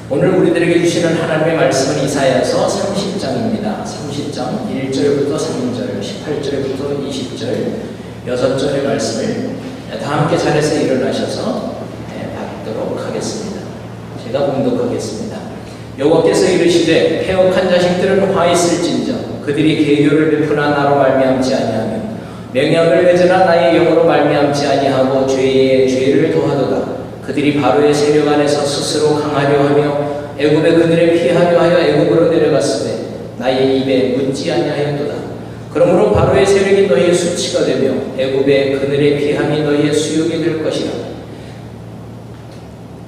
오늘 우리들에게 주시는 하나님의 말씀은 이사야서 30장입니다. 30장 1절부터 3절, 18절부터 20절 6절의 말씀을 다 함께 자리에서 일어나셔서 받도록 하겠습니다. 제가 봉독하겠습니다. 여호와께서 이르시되 패역한 자식들은 화 있을진저 그들이 계교를 베푸나 나로 말미암지 아니하며 맹약을 맺으나 나의 영으로 말미암지 아니하고 죄에 죄를 더하도다. 그들이 바로의 세력 안에서 스스로 강하려 하며 애굽의 그늘에 피하려 하여 애굽으로 내려갔으되 나의 입에 묻지 아니하였도다. 그러므로 바로의 세력이 너희의 수치가 되며 애굽의 그늘에 피함이 너희의 수욕이 될 것이라.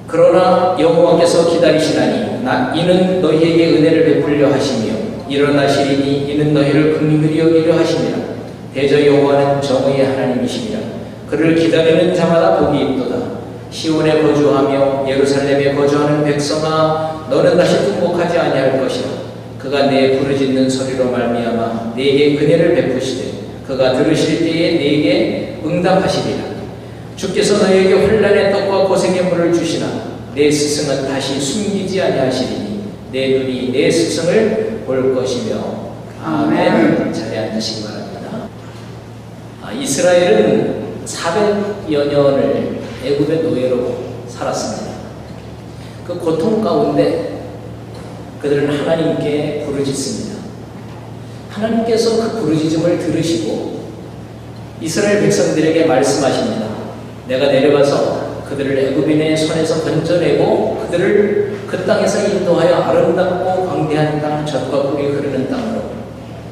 그러나 여호와께서 기다리시나니 이는 너희에게 은혜를 베풀려 하시며 일어나시리니 이는 너희를 긍휼히 여기려 하심이라. 대저 여호와는 정의의 하나님이시니라. 그를 기다리는 자마다 복이 있도다. 시온에 거주하며 예루살렘에 거주하는 백성아 너는 다시 통곡하지 아니할 것이라. 그가 내 부르짖는 소리로 말미암아 네게 은혜를 베푸시되 그가 들으실 때에 네게 응답하시리라. 주께서 너희에게 혼란의 떡과 고생의 물을 주시나 내 스승은 다시 숨기지 아니하시리니 내 눈이 내 스승을 볼 것이며. 아멘. 자리에 앉으시기 바랍니다. 이스라엘은 400여 년을 애굽의 노예로 살았습니다. 그 고통 가운데 그들은 하나님께 부르짖습니다. 하나님께서 그 부르짖음을 들으시고 이스라엘 백성들에게 말씀하십니다. 내가 내려가서 그들을 애굽인의 손에서 건져내고 그들을 그 땅에서 인도하여 아름답고 광대한 땅, 젖과 꿀이 흐르는 땅으로,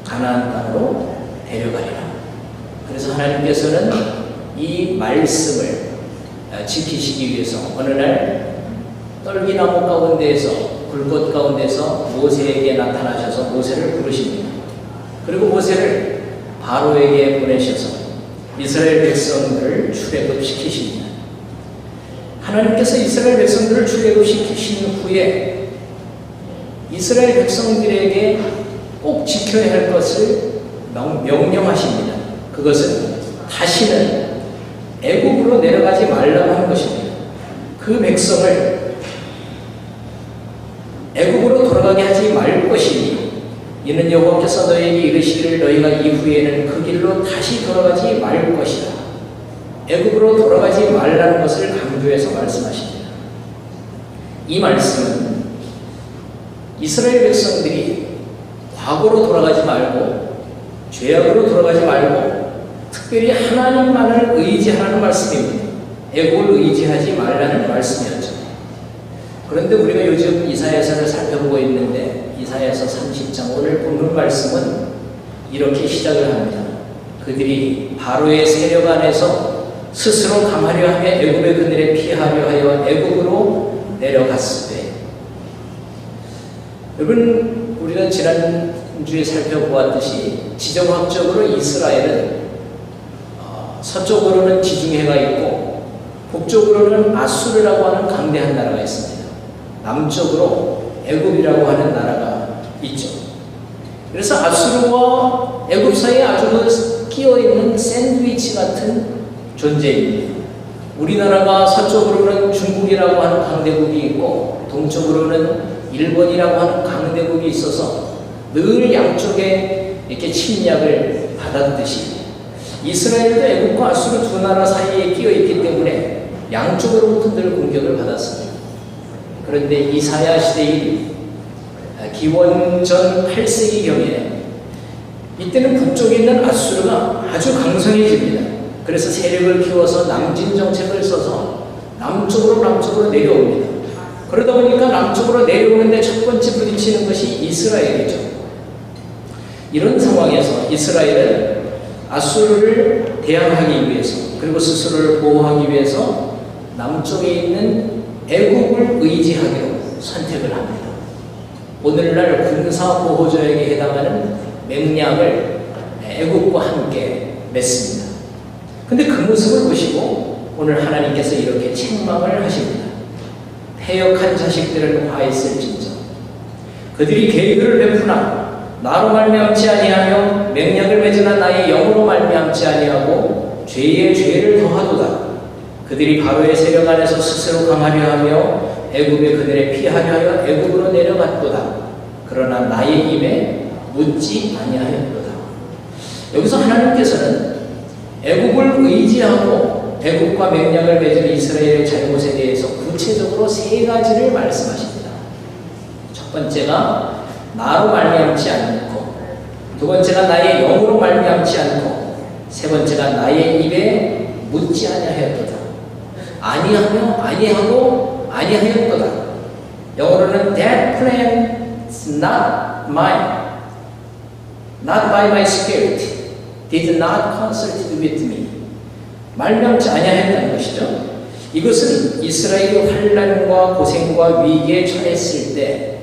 가나안 땅으로 데려가리라. 그래서 하나님께서는 이 말씀을 지키시기 위해서 어느 날 떨기나무 가운데에서, 불꽃 가운데서 모세에게 나타나셔서 모세를 부르십니다. 그리고 모세를 바로에게 보내셔서 이스라엘 백성들을 출애굽시키십니다. 하나님께서 이스라엘 백성들을 출애굽시키신 후에 이스라엘 백성들에게 꼭 지켜야 할 것을 명령하십니다. 그것은 다시는 애굽으로 내려가지 말라고 하는 것입니다. 그 백성을 애굽으로 돌아가게 하지 말 것이니 이는 여호와께서 너희에게 이르시기를 너희가 이후에는 그 길로 다시 돌아가지 말 것이다. 애굽으로 돌아가지 말라는 것을 강조해서 말씀하십니다. 이 말씀은 이스라엘 백성들이 과거로 돌아가지 말고 죄악으로 돌아가지 말고 특별히 하나님만을 의지하라는 말씀입니다. 애굽을 의지하지 말라는 말씀이었죠. 그런데 우리가 요즘 이사야서를 살펴보고 있는데 이사야서 30장 오늘 본문 말씀은 이렇게 시작을 합니다. 그들이 바로의 세력 안에서 스스로 강하려 하며 애굽의 그늘에 피하려 하여 애굽으로 내려갔으되. 여러분, 우리가 지난주에 살펴보았듯이 지정학적으로 이스라엘은 서쪽으로는 지중해가 있고 북쪽으로는 아수르라고 하는 강대한 나라가 있습니다. 남쪽으로 애굽이라고 하는 나라가 있죠. 그래서 아수르와 애굽 사이에 아주 끼어있는 샌드위치 같은 존재입니다. 우리나라가 서쪽으로는 중국이라고 하는 강대국이 있고 동쪽으로는 일본이라고 하는 강대국이 있어서 늘 양쪽에 이렇게 침략을 받았듯이 이스라엘도 애굽과 아수르 두 나라 사이에 끼어있기 때문에 양쪽으로부터 늘 공격을 받았습니다. 그런데 이사야 시대인 기원전 8세기경에 이때는 북쪽에 있는 아수르가 아주 강성해집니다. 그래서 세력을 키워서 남진 정책을 써서 남쪽으로 내려옵니다. 그러다 보니까 남쪽으로 내려오는데 첫 번째 부딪히는 것이 이스라엘이죠. 이런 상황에서 이스라엘은 아수르를 대항하기 위해서 그리고 스스로를 보호하기 위해서 남쪽에 있는 애굽을 의지하기로 선택을 합니다. 오늘날 군사보호조약에 해당하는 맹약을 애굽과 함께 맺습니다. 근데 그 모습을 보시고 오늘 하나님께서 이렇게 책망을 하십니다. 패역한 자식들은 화 있을진저 그들이 계교를 베푸나 나로 말미암지 아니하며 맹약을 맺으나 나의 영으로 말미암지 아니하고 죄에 죄를 더하도다. 그들이 바로의 세력 안에서 스스로 강하려 하며 애굽의 그들의 피하려 하여 애굽으로 내려갔도다. 그러나 나의 입에 묻지 아니하였도다. 여기서 하나님께서는 애굽을 의지하고 애굽과 맹약을 맺은 이스라엘의 잘못에 대해서 구체적으로 세 가지를 말씀하십니다. 첫 번째가 나로 말미암지 않고, 두 번째가 나의 영으로 말미암지 않고, 세 번째가 나의 입에 묻지 아니하였도다. 아니하였도다. 영어로는 that plan is not mine, not by my spirit, did not consult with me. 말미암지 아니하였다는 것이죠. 이것은 이스라엘이 환난과 고생과 위기에 처했을 때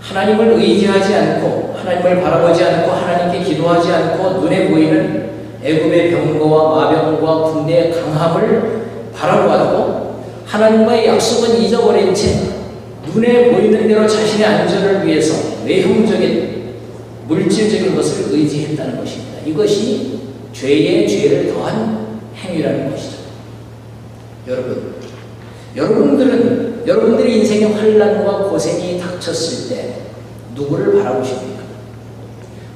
하나님을 의지하지 않고, 하나님을 바라보지 않고, 하나님께 기도하지 않고 눈에 보이는 애굽의 병거와 마병과 군대의 강함을 바라보았고, 하나님과의 약속은 잊어버린 채 눈에 보이는 대로 자신의 안전을 위해서 외형적인 물질적인 것을 의지했다는 것입니다. 이것이 죄에 죄를 더한 행위라는 것이죠. 여러분들의 인생의 환난과 고생이 닥쳤을 때 누구를 바라보십니까?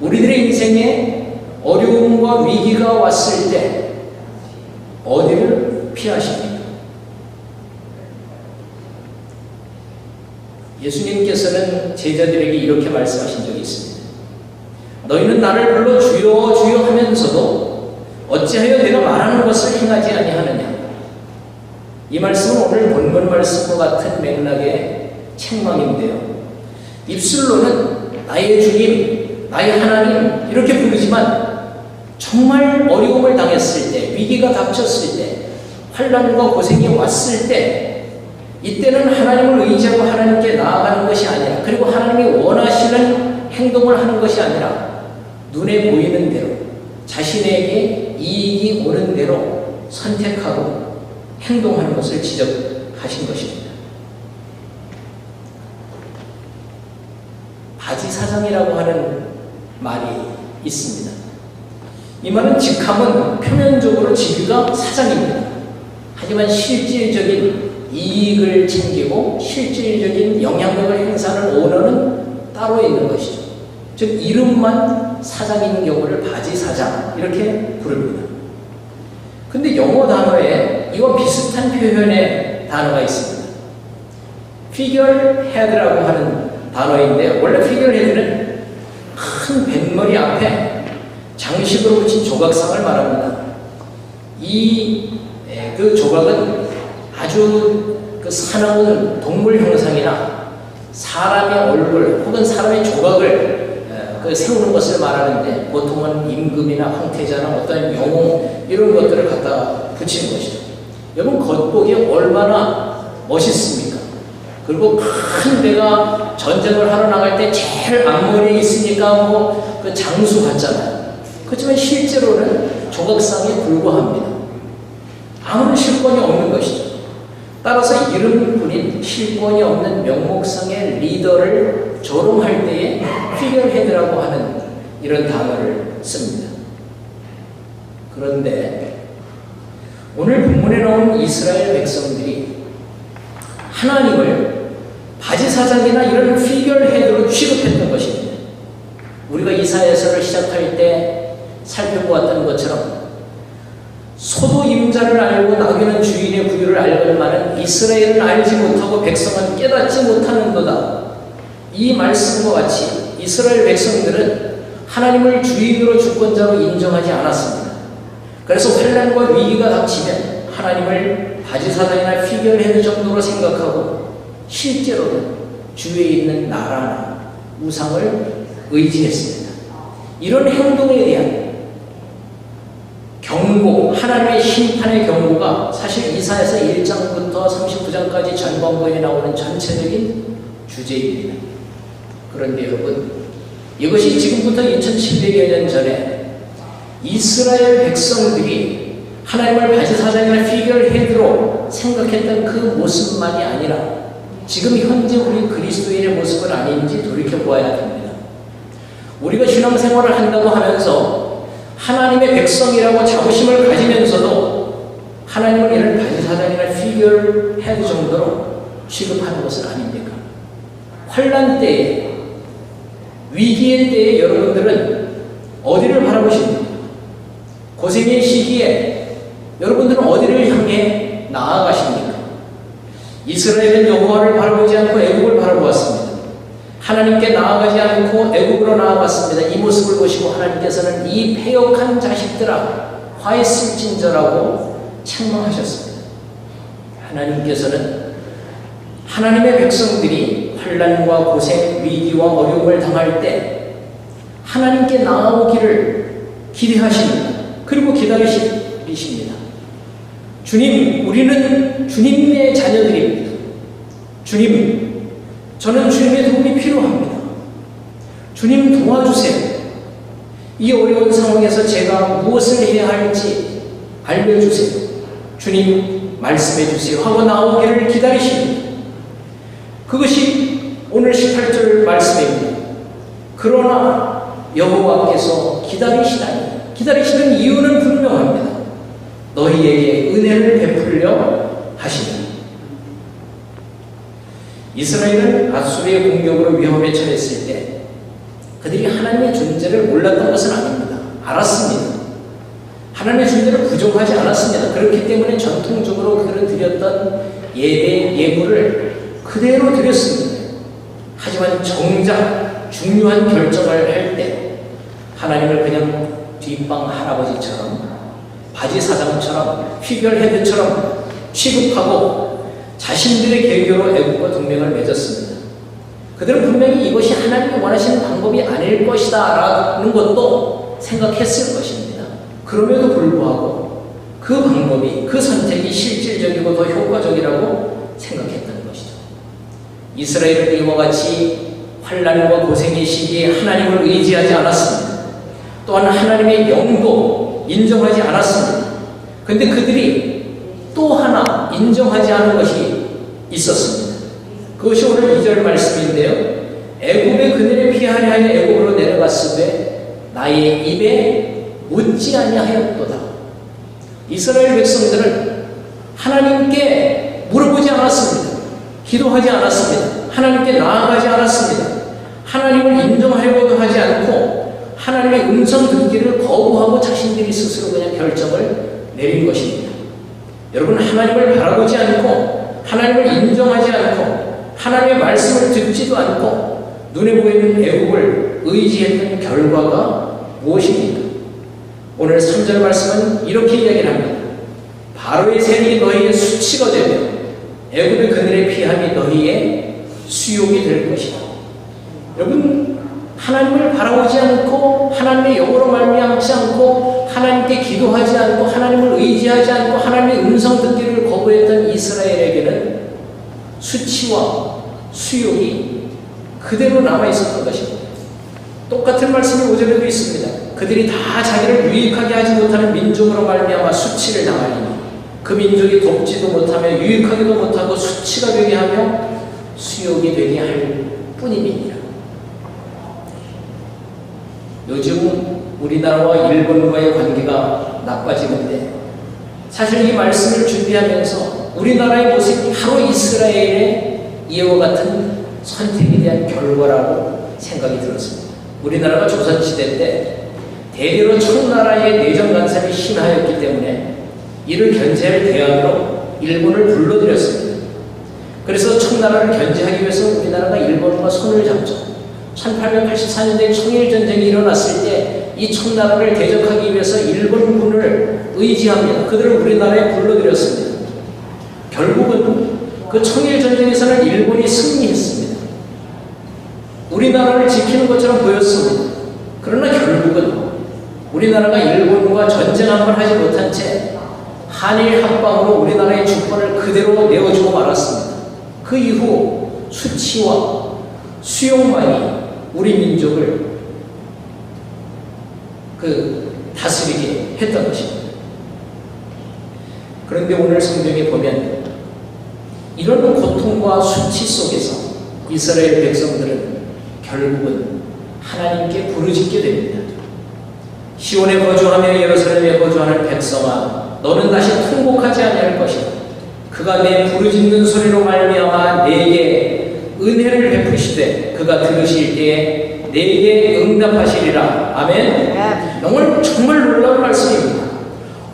우리들의 인생에 어려움과 위기가 왔을 때 어디를 피하십니까? 예수님께서는 제자들에게 이렇게 말씀하신 적이 있습니다. 너희는 나를 불러 주여 주여 하면서도 어찌하여 내가 말하는 것을 행하지 아니하느냐. 이 말씀은 오늘 본문 말씀과 같은 맥락의 책망인데요. 입술로는 나의 주님, 나의 하나님 이렇게 부르지만 정말 어려움을 당했을 때, 위기가 닥쳤을 때, 환난과 고생이 왔을 때 이때는 하나님을 의지하고 하나님께 나아가는 것이 아니라, 그리고 하나님이 원하시는 행동을 하는 것이 아니라 눈에 보이는 대로 자신에게 이익이 오는 대로 선택하고 행동하는 것을 지적하신 것입니다. 바지사장이라고 하는 말이 있습니다. 이 말은 직함은 표면적으로 지위가 사장입니다. 하지만 실질적인 이익을 챙기고 실질적인 영향력을 행사하는 오너는 따로 있는 것이죠. 즉 이름만 사장인 경우를 바지사장 이렇게 부릅니다. 근데 영어 단어에 이와 비슷한 표현의 단어가 있습니다. figurehead라고 하는 단어인데, 원래 figurehead는 큰 뱃머리 앞에 장식으로 붙인 조각상을 말합니다. 그 조각은 아주 그 사나운 동물 형상이나 사람의 얼굴 혹은 사람의 조각을 세우는 것을 말하는데, 보통은 임금이나 황태자나 어떤 영웅 이런 것들을 갖다 붙이는 것이죠. 여러분 겉보기에 얼마나 멋있습니까? 그리고 큰 데가 전쟁을 하러 나갈 때 제일 앞머리에 있으니까 그 장수 같잖아요. 그렇지만 실제로는 조각상에 불과합니다. 아무런 실권이 없는 것이죠. 따라서 이름뿐인 실권이 없는 명목상의 리더를 조롱할 때에 피겨헤드라고 하는 이런 단어를 씁니다. 그런데 오늘 본문에 나온 이스라엘 백성들이 하나님을 바지사장이나 이런 피겨헤드로 취급했던 것입니다. 우리가 이사야서를 시작할 때 살펴보았던 것처럼 소도 임자를 알고 나귀는 주인의 부유를 알건만은 이스라엘은 알지 못하고 백성은 깨닫지 못하는도다. 이 말씀과 같이 이스라엘 백성들은 하나님을 주인으로 주권자로 인정하지 않았습니다. 그래서 환난과 위기가 닥치면 하나님을 바지사장이나 피겨헤드 정도로 생각하고 실제로는 주위에 있는 나라나 우상을 의지했습니다. 이런 행동에 대한 경고, 하나님의 심판의 경고가 사실 이사야서 1장부터 39장까지 전반부에 나오는 전체적인 주제입니다. 그런데 여러분, 이것이 지금부터 2700여 년 전에 이스라엘 백성들이 하나님을 바지사장이나 피겨헤드로 생각했던 그 모습만이 아니라 지금 현재 우리 그리스도인의 모습은 아닌지 돌이켜보아야 됩니다. 우리가 신앙생활을 한다고 하면서 하나님의 백성이라고 자부심을 가지면서도 하나님을 이런 바지사장이나 피겨헤드 정도로 취급하는 것은 아닙니까? 환난 때에, 위기의 때에 여러분들은 어디를 바라보십니까? 고생의 시기에 여러분들은 어디를 향해 나아가십니까? 이스라엘은 여호와를 바라보지 않고 애굽을 바라보았습니다. 하나님께 나아가지 않고 애굽으로 나아갔습니다. 이 모습을 보시고 하나님께서는 이 패역한 자식들아 화했을진저라고 책망하셨습니다. 하나님께서는 하나님의 백성들이 환난과 고생, 위기와 어려움을 당할 때 하나님께 나아오기를 기대하십니다. 그리고 기다리십니다. 주님, 우리는 주님의 자녀들입니다. 주님, 저는 주님의 도움이 필요합니다. 주님 도와주세요. 이 어려운 상황에서 제가 무엇을 해야 할지 알려주세요. 주님 말씀해 주세요 하고 나오기를 기다리십니다. 그것이 오늘 18절 말씀입니다. 그러나 여호와께서 기다리시는 이유는 분명합니다. 너희에게 은혜를 베풀려 하시니. 이스라엘은 아수르의 공격으로 위험에 처했을 때 그들이 하나님의 존재를 몰랐던 것은 아닙니다. 알았습니다. 하나님의 존재를 부정하지 않았습니다. 그렇기 때문에 전통적으로 그들은 드렸던 예물을 그대로 드렸습니다. 하지만 정작 중요한 결정을 할 때 하나님을 그냥 뒷방 할아버지처럼 바지 사장처럼 휘별헤드처럼 취급하고 자신들의 계교로 애국과 동맹을 맺었습니다. 그들은 분명히 이것이 하나님이 원하시는 방법이 아닐 것이다 라는 것도 생각했을 것입니다. 그럼에도 불구하고 그 방법이, 그 선택이 실질적이고 더 효과적이라고 생각했던 것이죠. 이스라엘은 이와 같이 환난과 고생의 시기에 하나님을 의지하지 않았습니다. 또한 하나님의 영도 인정하지 않았습니다. 그런데 그들이 또 하나 인정하지 않은 것이 있었습니다. 그것이 오늘 2절 말씀인데요. 애굽의 그늘에 피하려 하여 애굽으로 내려갔으되 나의 입에 묻지 아니하였도다. 이스라엘 백성들은 하나님께 물어보지 않았습니다. 기도하지 않았습니다. 하나님께 나아가지 않았습니다. 하나님을 인정하려고도 하지 않고 하나님의 음성 듣기를 거부하고 자신들이 스스로 그냥 결정을 내린 것입니다. 여러분, 하나님을 바라보지 않고 하나님을 인정하지 않고 하나님의 말씀을 듣지도 않고 눈에 보이는 애국을 의지했던 결과가 무엇입니까? 오늘 3절 말씀은 이렇게 이야기를 합니다. 바로의 세력이 너희의 수치가 되며 애굽의 그늘에 피함이 너희의 수욕이 될 것이다. 여러분, 하나님을 바라보지 않고 하나님의 영으로 말미암지 않고 하나님께 기도하지 않고 하나님을 의지하지 않고 하나님의 음성 듣기를 거부했던 이스라엘에게는 수치와 수욕이 그대로 남아있었던 것입니다. 똑같은 말씀이 5절에도 있습니다. 그들이 다 자기를 유익하게 하지 못하는 민족으로 말미암아 수치를 당하리니 그 민족이 돕지도 못하며 유익하기도 못하고 수치가 되게 하며 수욕이 되게 할 뿐임이니라. 요즘 우리나라와 일본과의 관계가 나빠지는데 사실 이 말씀을 준비하면서 우리나라의 모습이 바로 이스라엘의 이와 같은 선택에 대한 결과라고 생각이 들었습니다. 우리나라가 조선시대 때 대대로 청나라의 내정 간섭이 심하였기 때문에 이를 견제할 대안으로 일본을 불러들였습니다. 그래서 청나라를 견제하기 위해서 우리나라가 일본과 손을 잡죠. 1884년도에 청일전쟁이 일어났을 때 이 청나라를 대적하기 위해서 일본군을 의지합니다. 그들을 우리나라에 불러들였습니다. 결국은 그 청일전쟁에서는 일본이 승리했습니다. 우리나라를 지키는 것처럼 보였습니다. 그러나 결국은 우리나라가 일본과 전쟁 한 번 하지 못한 채 한일 합방으로 우리나라의 주권을 그대로 내어주고 말았습니다. 그 이후 수치와 수용만이 우리 민족을 다스리게 했던 것입니다. 그런데 오늘 성경에 보면 이런 고통과 수치 속에서 이스라엘 백성들은 결국은 하나님께 부르짖게 됩니다. 시온에 거주하며 예루살렘에 거주하는 백성아, 너는 다시 통곡하지 아니할 것이다. 그가 내 부르짖는 소리로 말미암아 내게 은혜를 베푸시되 그가 들으실 때에 내게 응답하시리라. 아멘. 정말 놀라운 말씀입니다.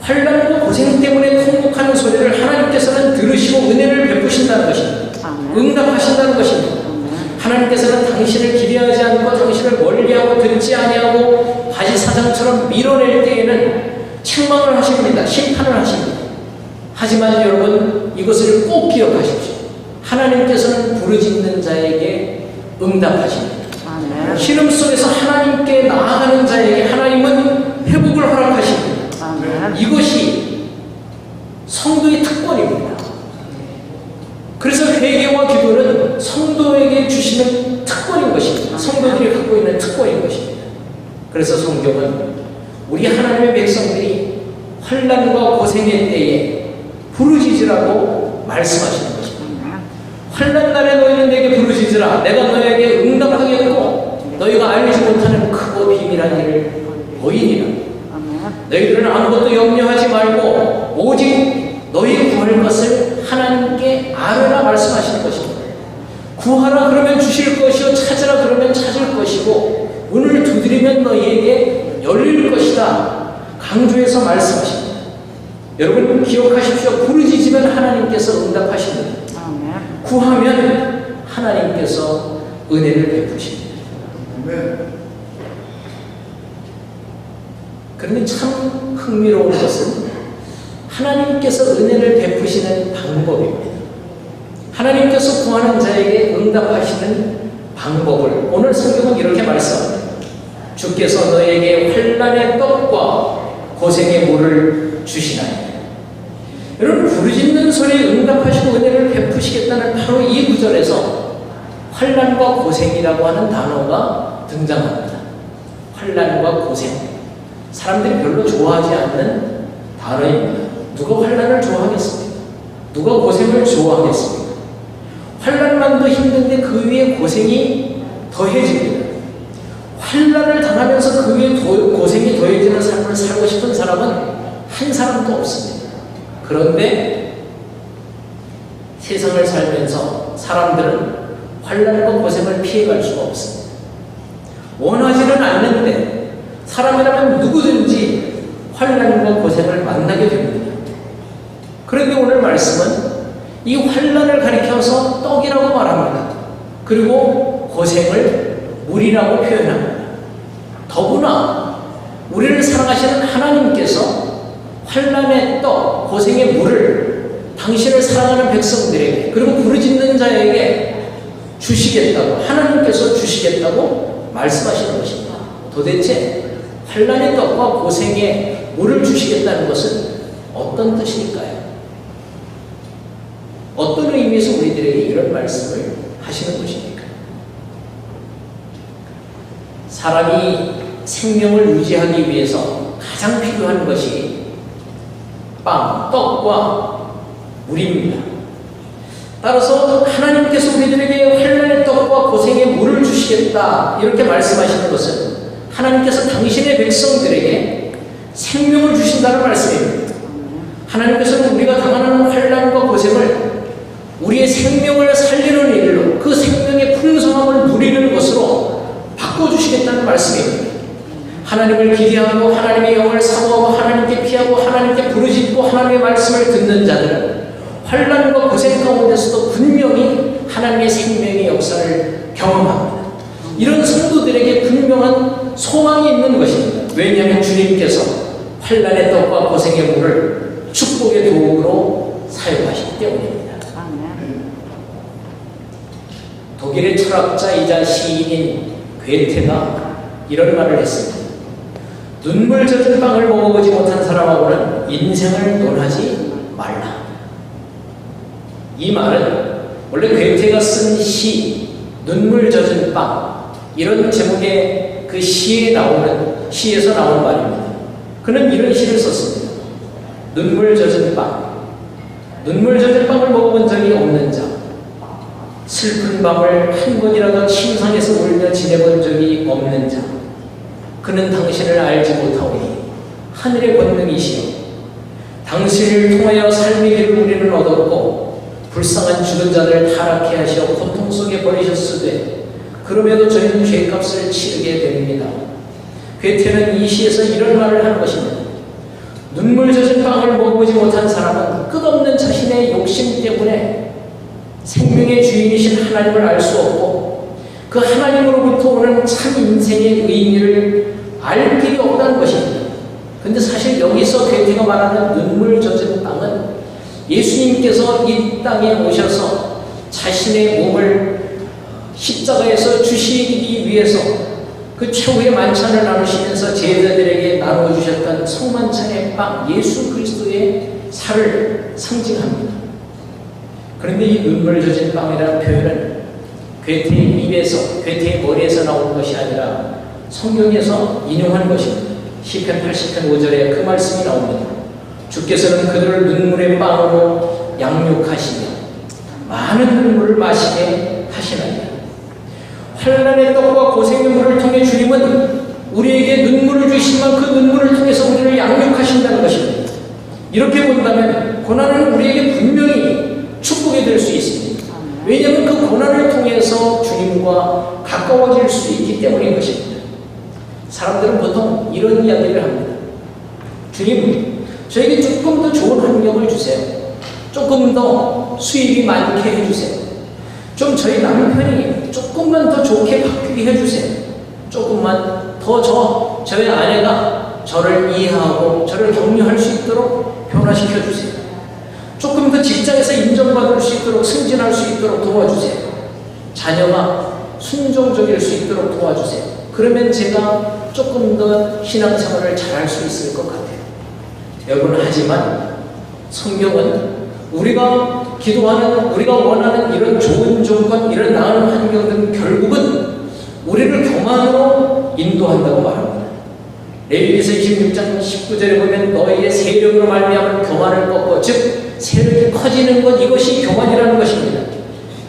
환난과 고생 때문에 통곡하는 소리를 하나님께서는 들으시고 은혜를 베푸신다는 것입니다. 응답하신다는 것입니다. 하나님께서는 당신을 기대하지 않고 당신을 멀리하고 듣지 아니하고 바지 사장처럼 밀어낼 때에는 책망을 하십니다. 심판을 하십니다. 하지만 여러분, 이것을 꼭 기억하십시오. 하나님께서는 부르짖는 자에게 응답하십니다. 신음 속에서 하나님께 나아가는 자에게 하나님은 회복을 허락하십니다. 이것이 성도의 특권입니다. 그래서 회개와 기도는 성도에게 주시는 특권인 것입니다. 성도들이 갖고 있는 특권인 것입니다. 그래서 성경은 우리 하나님의 백성들이 환난과 고생의 때에 부르짖으라고 말씀하시는 것입니다. 환난 날에 너희는 내게 부르짖으라. 내가 너희에게 응답하겠고 너희가 알지 못하는 크고 비밀한 일을 보이리라. 너희들은 아무것도 염려하지 말고 오직 너희 구할 것을 하나님께 아뢰라 말씀하시는 것입니다. 구하라 그러면 주실 것이요, 찾으라 그러면 찾을 것이고 문을 두드리면 너희에게 열릴 것이다 강조해서 말씀하십니다. 여러분 기억하십시오. 부르짖으면 하나님께서 응답하십니다. 구하면 하나님께서 은혜를 베푸십니다. 그런데 참 흥미로운 것은 하나님께서 은혜를 베푸시는 방법입니다. 하나님께서 구하는 자에게 응답하시는 방법을 오늘 성경은 이렇게 말씀합니다. 주께서 너에게 환난의 떡과 고생의 물을 주시나니. 여러분, 부르짖는 소리에 응답하시고 은혜를 베푸시겠다는 바로 이 구절에서 환난과 고생이라고 하는 단어가 등장합니다. 환난과 고생. 사람들이 별로 좋아하지 않는 단어입니다. 누가 환난을 좋아하겠습니까? 누가 고생을 좋아하겠습니까? 환난만도 힘든데 그 위에 고생이 더해집니다. 환난을 당하면서 그 위에 고생이 더해지는 삶을 살고 싶은 사람은 한 사람도 없습니다. 그런데 세상을 살면서 사람들은 환난과 고생을 피해갈 수가 없습니다. 원하지는 않는데 사람이라면 누구든지 환난과 고생을 만나게 됩니다. 그런데 오늘 말씀은 이 환난을 가리켜서 떡이라고 말합니다. 그리고 고생을 물이라고 표현합니다. 더구나 우리를 사랑하시는 하나님께서 환난의 떡, 고생의 물을 당신을 사랑하는 백성들에게 그리고 부르짖는 자에게 주시겠다고, 하나님께서 주시겠다고 말씀하시는 것입니다. 도대체 환난의 떡과 고생의 물을 주시겠다는 것은 어떤 뜻일까요? 어떤 의미에서 우리들에게 이런 말씀을 하시는 것입니까? 사람이 생명을 유지하기 위해서 가장 필요한 것이 빵, 떡과 물입니다. 따라서 하나님께서 우리들에게 환난의 떡과 고생의 물을 주시겠다 이렇게 말씀하시는 것은 하나님께서 당신의 백성들에게 생명을 주신다는 말씀입니다. 하나님께서는 우리가 당하는 환난과 고생을 우리의 생명을 살리는 일로 그 생명의 풍성함을 누리는 것으로 바꿔주시겠다는 말씀입니다. 하나님을 기대하고 하나님의 영을 사모하고 하나님께 피하고 하나님께 부르짖고 하나님의 말씀을 듣는 자들은 환난과 고생 가운데서도 분명히 하나님의 생명의 역사를 경험합니다. 이런 성도들에게 분명한 소망이 있는 것입니다. 왜냐하면 주님께서 환난의 떡과 고생의 물을 축복의 도구로 사용하시기 때문입니다. 독일의 철학자이자 시인인 괴테가 이런 말을 했습니다. 눈물 젖은 빵을 먹어보지 못한 사람하고는 인생을 논하지 말라. 이 말은 원래 괴테가 쓴 시 눈물 젖은 빵 이런 제목의 그 시에서 나온 말입니다. 그는 이런 시를 썼습니다. 눈물 젖은 빵. 눈물 젖은 빵을 먹어본 적이 없는 자, 슬픈 밤을 한 번이라도 침상에서 울며 지내본 적이 없는 자, 그는 당신을 알지 못하오니 하늘의 권능이시여 당신을 통하여 삶의 길을 우리는 얻었고 불쌍한 죽은 자들을 타락해 하시어 고통 속에 버리셨으되 그럼에도 저희는 죄값을 치르게 됩니다. 괴테는 이 시에서 이런 말을 하는 것입니다. 눈물 젖은 빵을 먹어보지 못한 사람은 끝없는 자신의 욕심 때문에 생명의 주인이신 하나님을 알 수 없고 그 하나님으로부터 오는 참 인생의 의미를 알 길이 없다는 것입니다. 근데 사실 여기서 괴테가 말하는 눈물 젖은 빵은 예수님께서 이 땅에 오셔서 자신의 몸을 십자가에서 주시기 위해서 그 최후의 만찬을 나누시면서 제자들에게 나눠주셨던 성만찬의 빵, 예수 그리스도의 살을 상징합니다. 그런데 이 눈물 젖은 빵이라는 표현은 괴테의 입에서, 괴테의 머리에서 나온 것이 아니라 성경에서 인용한 것입니다. 시편 80편 5절에 그 말씀이 나옵니다. 주께서는 그들을 눈물의 빵으로 양육하시며 많은 눈물을 마시게 하시나이다. 환난의 떡과 고생의 물을 통해 주님은 우리에게 눈물을 주시지만 그 눈물을 통해서 우리를 양육하신다는 것입니다. 이렇게 본다면 고난은 우리에게 분명히 축복이 될 수 있습니다. 왜냐하면 그 고난을 통해서 주님과 가까워질 수 있기 때문인 것입니다. 사람들은 보통 이런 이야기를 합니다. 주님, 저에게 조금 더 좋은 환경을 주세요. 조금 더 수입이 많게 해주세요. 좀 저희 남편이 조금만 더 좋게 바뀌게 해주세요. 조금만 더 저희 아내가 저를 이해하고 저를 격려할 수 있도록 변화시켜 주세요. 조금 더 직장에서 인정받을 수 있도록 승진할 수 있도록 도와주세요. 자녀가 순종적일 수 있도록 도와주세요. 그러면 제가 조금 더 신앙생활을 잘할 수 있을 것 같아요. 여러분, 하지만 성경은 우리가 기도하는, 우리가 원하는 이런 좋은 조건, 이런 나은 환경들은 결국은 우리를 교만으로 인도한다고 말합니다. 레위기서 26장 19절에 보면 너희의 세력으로 말미암은 교만을 꺾고, 즉 세력이 커지는 것, 이것이 교만이라는 것입니다.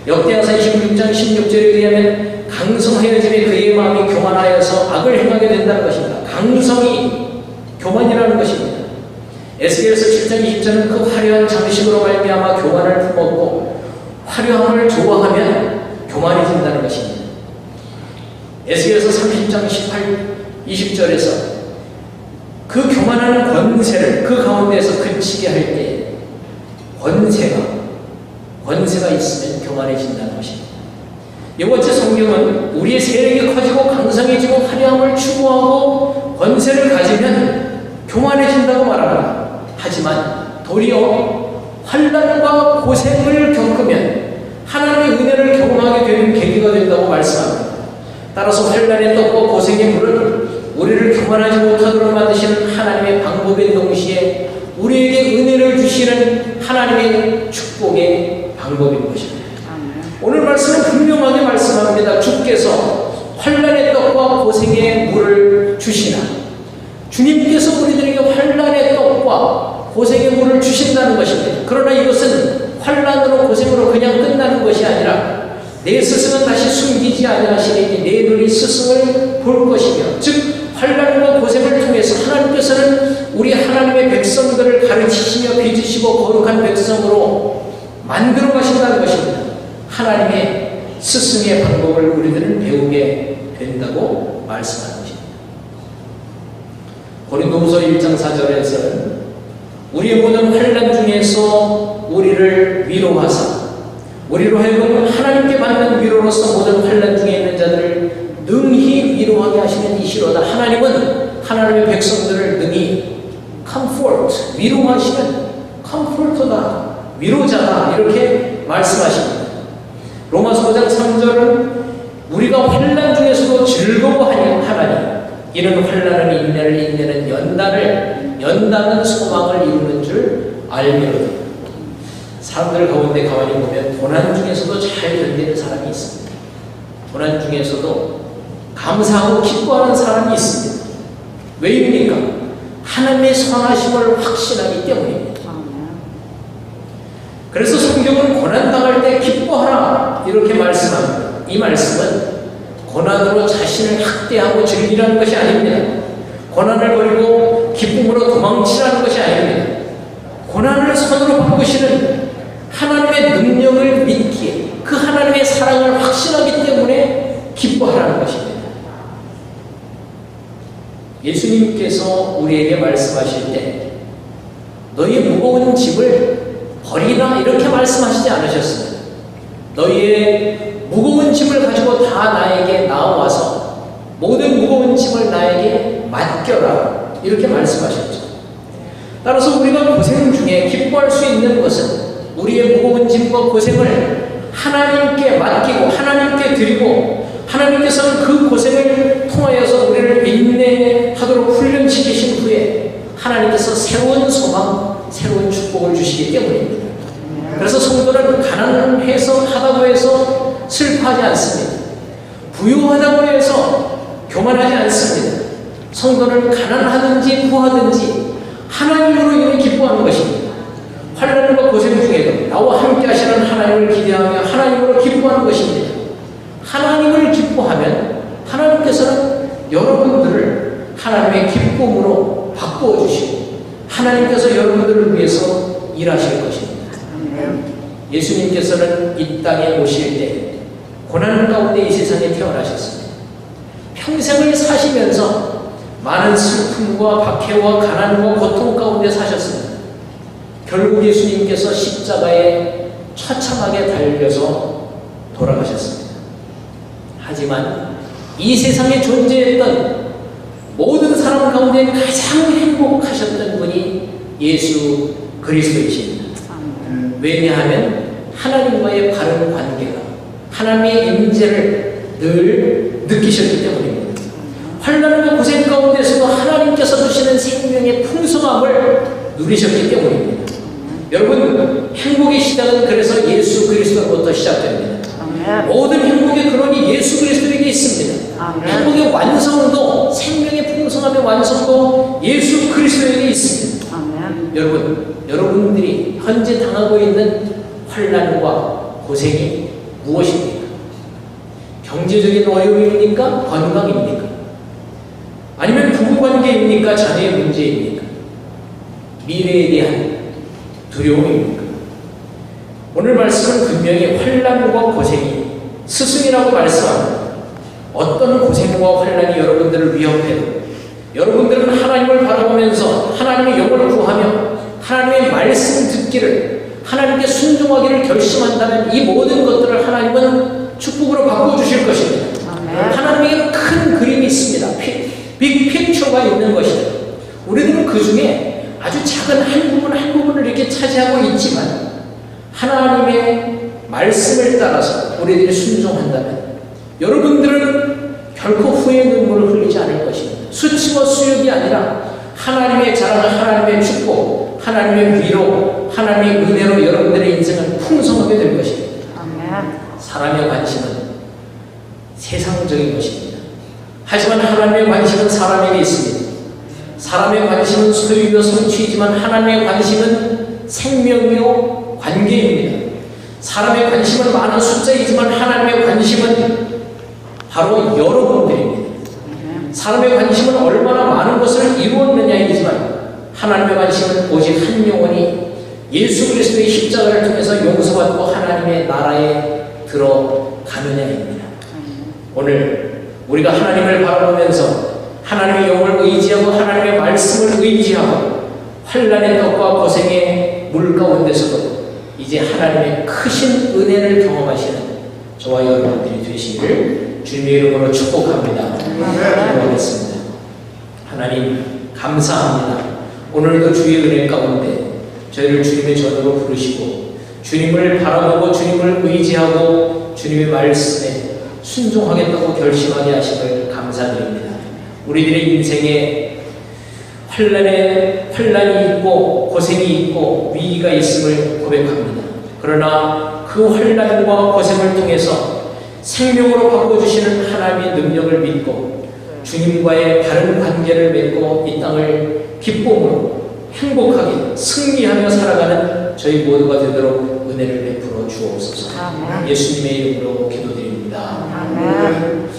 역대하서 26장 16절에 의하면 강성하여짐에 그의 마음이 교만하여서 악을 행하게 된다는 것입니다. 강성이 교만이라는 것입니다. 에스겔서 7장 20절은 그 화려한 장식으로 말미암아 교만을 품었고 화려함을 좋아하면 교만해진다는 것입니다. 에스겔서 30장 18, 20절에서 그 교만하는 권세를 그 가운데에서 그치게 할 때 권세가 있으면 교만해진다는 것입니다. 이번째 성경은 우리의 세력이 커지고 강성해지고 화려함을 추구하고 권세를 가지면 교만해진다고 말합니다. 하지만 도리어 환난과 고생을 겪으면 하나님의 은혜를 경험하게 되는 계기가 된다고 말씀합니다. 따라서 환난의 떡과 고생의 물은 우리를 교만하지 못하도록 만드시는 하나님의 방법의 동시에 우리에게 은혜를 주시는 하나님의 축복의 방법인 것입니다. 오늘 말씀은 분명하게 말씀합니다. 주께서 환난의 떡과 고생의 물을 주시나, 주님께서 우리들에게 환난의 떡과 고생의 물을 주신다는 것입니다. 그러나 이것은 환난으로 고생으로 그냥 끝나는 것이 아니라 내 스승은 다시 숨기지 아니하시니 내 눈이 스승을 볼 것이며, 즉 환난과 고생을 통해서 하나님께서는 우리 하나님의 백성들을 가르치시며 빚으시고 거룩한 백성으로 만들어 가신다는 것입니다. 하나님의 스승의 방법을 우리들은 배우게 된다고 말씀하는 것입니다. 고린도후서 1장 4절에서는 우리의 모든 환난 중에서 우리를 위로하사 우리로 하여금 하나님께 받는 위로로서 모든 환난 중에 있는 자들을 능히 위로하게 하시는 이시로다. 하나님은 하나님의 백성들을 능히 comfort, 위로하시는 comforter다, 위로자다, 이렇게 말씀하십니다. 로마서 5장 3절은 우리가 환난 중에서도 즐거워하는 하나님, 이는 환난은 인내를, 인내는 연단은 소망을 이루는 줄 알미로다. 사람들 가운데 가만히 보면 고난 중에서도 잘 견디는 사람이 있습니다. 고난 중에서도 감사하고 기뻐하는 사람이 있습니다. 왜입니까? 하나님의 선하심을 확신하기 때문입니다. 그래서 성경은 고난당할 때 기뻐하라 이렇게 말씀합니다. 이 말씀은 고난으로 자신을 학대하고 즐기라는 것이 아닙니다. 고난을 버리고 기쁨으로 도망치라는 것이 아닙니다. 고난을 선으로 바꾸시는 하나님의 능력을 믿기에 그 하나님의 사랑을 확신하기 때문에 기뻐하라는 것입니다. 예수님께서 우리에게 말씀하실 때 너희의 무거운 짐을 버리라 이렇게 말씀하시지 않으셨습니다. 너희의 무거운 짐을 가지고 다 나에게 나와서 모든 무거운 짐을 나에게 맡겨라 이렇게 말씀하셨죠. 따라서 우리가 고생 중에 기뻐할 수 있는 것은 우리의 무거운 짐과 고생을 하나님께 맡기고 하나님께 드리고 하나님께서는 그 고생을 통하여서 우리를 인내하도록 훈련시키신 후에 하나님께서 새로운 소망, 새로운 축복을 주시기 때문입니다. 그래서 성도는 가난해서 하다고 해서 슬퍼하지 않습니다. 부유하다고 해서 교만하지 않습니다. 성도는 가난하든지 부하든지 하나님으로 인해 기뻐하는 것입니다. 환난과 고생 중에도 나와 함께 하시는 하나님을 기대하며 하나님으로 기뻐하는 것입니다. 하나님을 기뻐하면 하나님께서는 여러분들을 하나님의 기쁨으로 바꾸어 주시고 하나님께서 여러분들을 위해서 일하실 것입니다. 예수님께서는 이 땅에 오실 때 고난 가운데 이 세상에 태어나셨습니다. 평생을 사시면서 많은 슬픔과 박해와 가난과 고통 가운데 사셨습니다. 결국 예수님께서 십자가에 처참하게 달려서 돌아가셨습니다. 하지만 이 세상에 존재했던 모든 사람 가운데 가장 행복하셨던 분이 예수 그리스도이십니다. 왜냐하면 하나님과의 바른 관계가 하나님의 임재를 늘 느끼셨기 때문입니다. 환난과 고생 가운데서도 하나님께서 주시는 생명의 풍성함을 누리셨기 때문입니다. 여러분, 행복의 시작은 그래서 예수 그리스도로부터 시작됩니다. 모든 행복의 근원이 예수 그리스도에게 있습니다. 행복의 완성도, 생명의 풍성함의 완성도 예수 그리스도에게 있습니다. 여러분들이 현재 당하고 있는 환난과 고생이 무엇입니까? 경제적인 어려움입니까? 건강입니까? 아니면 부부관계입니까? 자녀의 문제입니까? 미래에 대한 두려움입니까? 오늘 말씀은 분명히 환난과 고생이 스승이라고 말씀합니다. 어떤 고생과 환난이 여러분들을 위협해도 여러분들은 하나님을 바라보면서 하나님의 영을 구하며 하나님의 말씀 듣기를 하나님께 순종하기를 결심한다면 이 모든 것들을 하나님은 축복으로 바꿔주실 것입니다. 하나님에게 큰 그림이 있습니다. 빅픽처가 있는 것이죠. 우리들은 그 중에 아주 작은 한 부분을 이렇게 차지하고 있지만 하나님의 말씀을 따라서 우리들이 순종한다면 여러분들은 결코 후회 눈물을 흘리지 않을 것입니다. 수치와 수욕이 아니라 하나님의 자랑, 하나님의 축복, 하나님의 위로, 하나님의 은혜로 여러분들의 인생은 풍성하게 될 것입니다. 사람의 관심은 세상적인 것입니다. 하지만 하나님의 관심은 사람에게 있습니다. 사람의 관심은 소유이며 성취이지만 하나님의 관심은 생명이요 관계입니다. 사람의 관심은 많은 숫자이지만 하나님의 관심은 바로 여러분들입니다. 사람의 관심은 얼마나 많은 것을 이루었느냐이지만 하나님의 관심은 오직 한 영혼이 예수 그리스도의 십자가를 통해서 용서받고 하나님의 나라에 들어가느냐입니다. 오늘 우리가 하나님을 바라보면서 하나님의 영을 의지하고 하나님의 말씀을 의지하고 환난의 떡과 고생의 물 가운데서도 이제 하나님의 크신 은혜를 경험하시는 저와 여러분들이 되시기를 주님의 이름으로 축복합니다. 기도하겠습니다. 하나님 감사합니다. 오늘도 주의 은혜 가운데 저희를 주님의 전으로 부르시고 주님을 바라보고 주님을 의지하고 주님의 말씀에 순종하겠다고 결심하게 하심을 감사드립니다. 우리들의 인생에 환난이 있고 고생이 있고 위기가 있음을 고백합니다. 그러나 그 환난과 고생을 통해서 생명으로 바꿔주시는 하나님의 능력을 믿고 주님과의 바른 관계를 맺고 이 땅을 기쁨으로 행복하게 승리하며 살아가는 저희 모두가 되도록 은혜를 베풀어 주옵소서. 예수님의 이름으로 기도드립니다. 아멘.